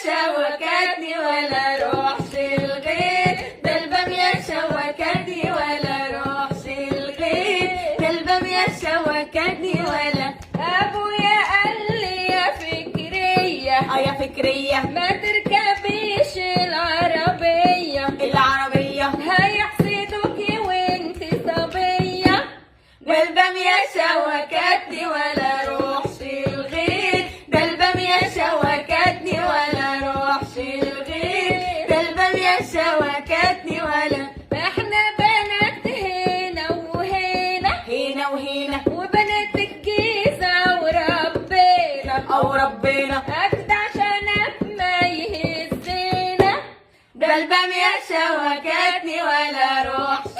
شوكتني ولا روحش الغير، ده البامية شوكتني ولا روحش الغير، ده البامية شوكتني ولا. ابويا قال لي يا فكرية يا فكرية ما تركبيش العربية هيحسدوكي وانت صبية، ده البامية شوكتني ولا روحش الغير، ده البامية شوكتني ولا روحش الغير، ده البامية شوكتني ولا. احنا بنات هنا وهنا هنا وهنا وبنات الجيزة وربنا أجدع شنب ما يهزنا، ده البامية شوكتني ولا روحش